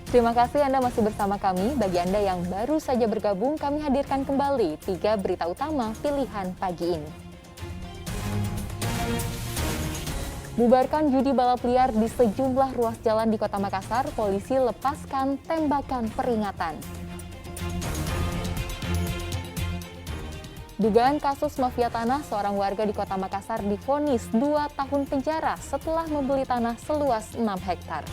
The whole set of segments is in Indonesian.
Terima kasih Anda masih bersama kami. Bagi Anda yang baru saja bergabung, kami hadirkan kembali 3 berita utama pilihan pagi ini. Bubarkan judi balap liar di sejumlah ruas jalan di Kota Makassar, polisi lepaskan tembakan peringatan. Dugaan kasus mafia tanah, seorang warga di Kota Makassar divonis 2 tahun penjara setelah membeli tanah seluas 6 hektar.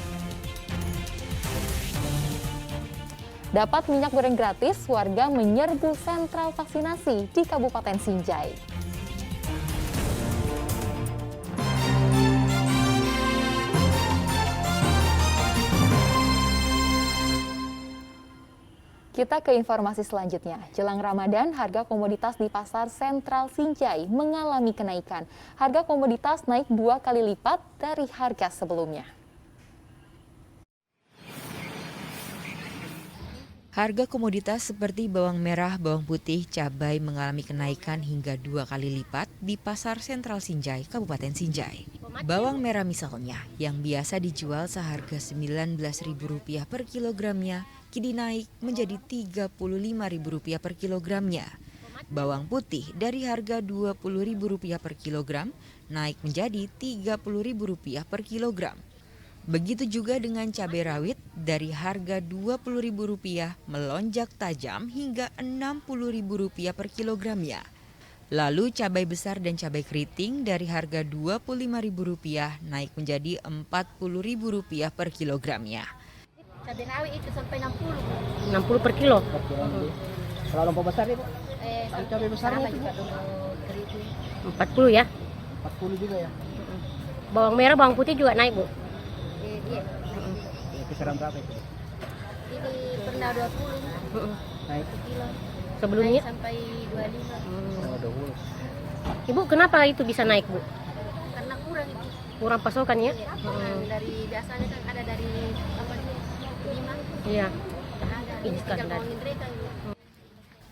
Dapat minyak goreng gratis, warga menyerbu sentral vaksinasi di Kabupaten Sinjai. Kita ke informasi selanjutnya. Jelang Ramadan, harga komoditas di pasar sentral Sinjai mengalami kenaikan. Harga komoditas naik 2 kali lipat dari harga sebelumnya. Harga komoditas seperti bawang merah, bawang putih, cabai mengalami kenaikan hingga 2 kali lipat di pasar sentral Sinjai, Kabupaten Sinjai. Bawang merah misalnya, yang biasa dijual seharga Rp19.000 per kilogramnya, kini naik menjadi Rp35.000 per kilogramnya. Bawang putih dari harga Rp20.000 per kilogram, naik menjadi Rp30.000 per kilogram. Begitu juga dengan cabai rawit dari harga Rp20.000 melonjak tajam hingga Rp60.000 per kilogramnya. Lalu cabai besar dan cabai keriting dari harga Rp25.000 naik menjadi Rp40.000 per kilogramnya. Cabai rawit itu sampai 60. 60 per kilo. Kalau lompok besar itu cabai besarnya itu juga keriting. 40 ya. 40 juga ya. Bawang merah, bawang putih juga naik, Bu. Iya. Kisaran berapa itu? Ini pernah 20 Naik. kilo. Sebelumnya Naik sampai 25. Oh, 20. Ibu, kenapa itu bisa naik, Bu? Karena kurang itu. Kurang pasokan ya? Dari biasanya kan ada dari apa nih? 5. Iya. Ada. Ini Instan tinggal dari. ngomongin mereka ini.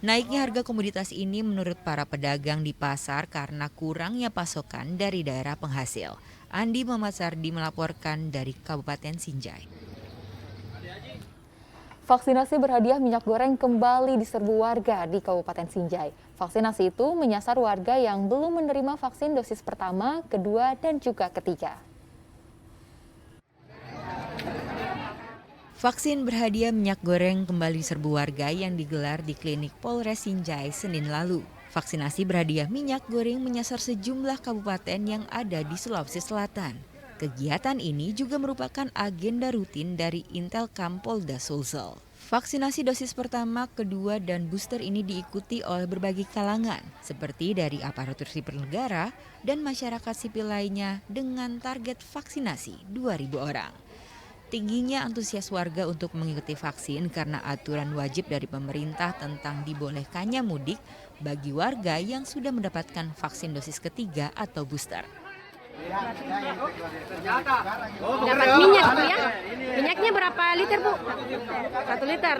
Naiknya harga komoditas ini menurut para pedagang di pasar karena kurangnya pasokan dari daerah penghasil. Andi Muhammad Sardi melaporkan dari Kabupaten Sinjai. Vaksinasi berhadiah minyak goreng kembali diserbu warga di Kabupaten Sinjai. Vaksinasi itu menyasar warga yang belum menerima vaksin dosis pertama, kedua, dan juga ketiga. Vaksin berhadiah minyak goreng kembali diserbu warga yang digelar di klinik Polres Sinjai Senin lalu. Vaksinasi berhadiah minyak goreng menyasar sejumlah kabupaten yang ada di Sulawesi Selatan. Kegiatan ini juga merupakan agenda rutin dari Intelkam Polda Sulsel. Vaksinasi dosis pertama, kedua, dan booster ini diikuti oleh berbagai kalangan, seperti dari aparatur sipil negara dan masyarakat sipil lainnya dengan target vaksinasi 2.000 orang. Tingginya antusias warga untuk mengikuti vaksin karena aturan wajib dari pemerintah tentang dibolehkannya mudik bagi warga yang sudah mendapatkan vaksin dosis ketiga atau booster. Dapat minyak, Bu ya? Minyaknya berapa liter, Bu? 1 liter.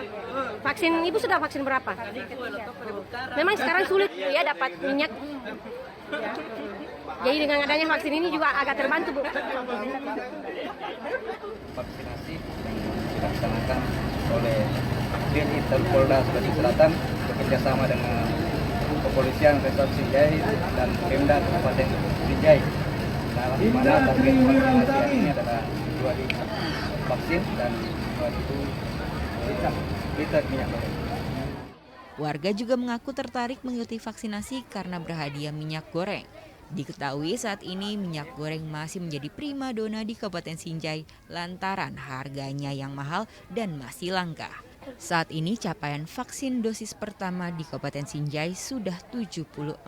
Vaksin Ibu sudah vaksin berapa? Memang sekarang sulit ya dapat minyak. Jadi dengan adanya vaksin ini juga agak terbantu, Bu. Vaksinasi yang dilaksanakan oleh Intel Polda Sulawesi Selatan bekerjasama dengan Kepolisian Resort Sinjai dan Pemda Kabupaten Sinjai. Nah, di mana target vaksinasi ini adalah 2.000 vaksin dan 2.000 liter minyak goreng. Warga juga mengaku tertarik mengikuti vaksinasi karena berhadiah minyak goreng. Diketahui saat ini minyak goreng masih menjadi primadona di Kabupaten Sinjai lantaran harganya yang mahal dan masih langka. Saat ini capaian vaksin dosis pertama di Kabupaten Sinjai sudah 74%.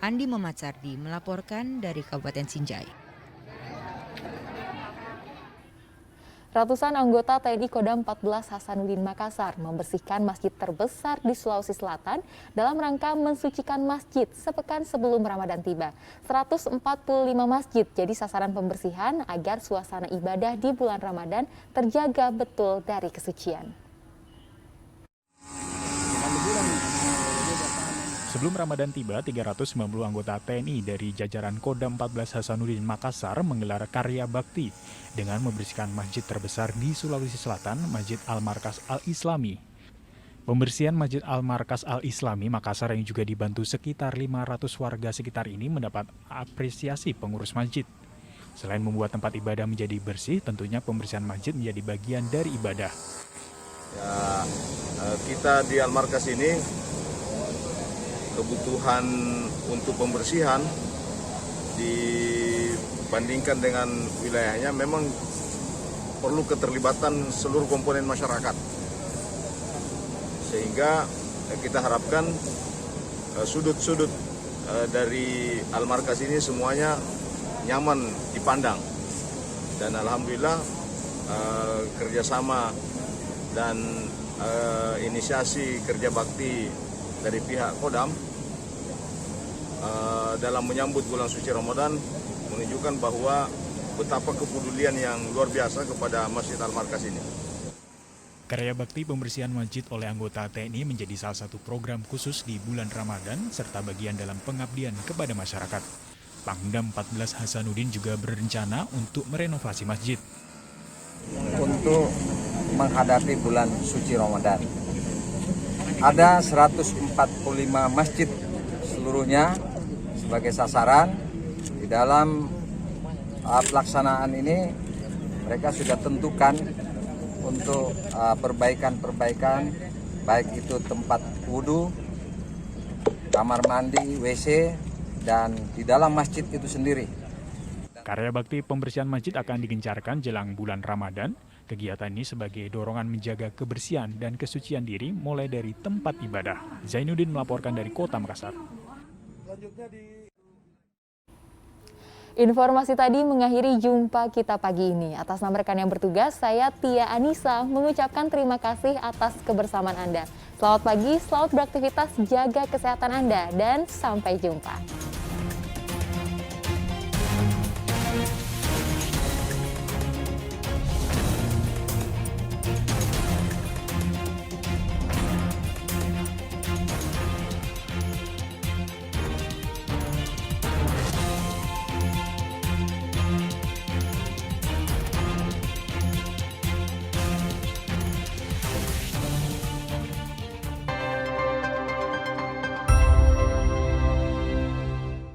Andi Muhammad Sardi melaporkan dari Kabupaten Sinjai. Ratusan anggota TNI Kodam 14 Hasanuddin Makassar membersihkan masjid terbesar di Sulawesi Selatan dalam rangka mensucikan masjid sepekan sebelum Ramadan tiba. 145 masjid jadi sasaran pembersihan agar suasana ibadah di bulan Ramadan terjaga betul dari kesucian. Sebelum Ramadan tiba, 390 anggota TNI dari jajaran Kodam 14 Hasanuddin Makassar menggelar karya bakti dengan membersihkan masjid terbesar di Sulawesi Selatan, Masjid Al-Markas Al-Islami. Pembersihan Masjid Al-Markas Al-Islami Makassar yang juga dibantu sekitar 500 warga sekitar ini mendapat apresiasi pengurus masjid. Selain membuat tempat ibadah menjadi bersih, tentunya pembersihan masjid menjadi bagian dari ibadah. Ya, kita di Al-Markas ini kebutuhan untuk pembersihan dibandingkan dengan wilayahnya memang perlu keterlibatan seluruh komponen masyarakat, sehingga kita harapkan sudut-sudut dari Al-Markas ini semuanya nyaman dipandang, dan alhamdulillah kerjasama dan inisiasi kerja bakti dari pihak Kodam dalam menyambut bulan suci Ramadan menunjukkan bahwa betapa kepedulian yang luar biasa kepada Masjid Al-Markas ini. Karya bakti pembersihan masjid oleh anggota TNI menjadi salah satu program khusus di bulan Ramadan serta bagian dalam pengabdian kepada masyarakat. Pangdam 14 Hasanuddin juga berencana untuk merenovasi masjid. Untuk menghadapi bulan suci Ramadan, ada 145 masjid seluruhnya sebagai sasaran. Di dalam pelaksanaan ini mereka sudah tentukan untuk perbaikan-perbaikan, baik itu tempat wudhu, kamar mandi, WC, dan di dalam masjid itu sendiri. Karya bakti pembersihan masjid akan digencarkan jelang bulan Ramadan. Kegiatan ini sebagai dorongan menjaga kebersihan dan kesucian diri mulai dari tempat ibadah. Zainuddin melaporkan dari Kota Makassar. Informasi tadi mengakhiri jumpa kita pagi ini. Atas nama rekan yang bertugas, saya Tia Anissa mengucapkan terima kasih atas kebersamaan Anda. Selamat pagi, selamat beraktivitas, jaga kesehatan Anda, dan sampai jumpa.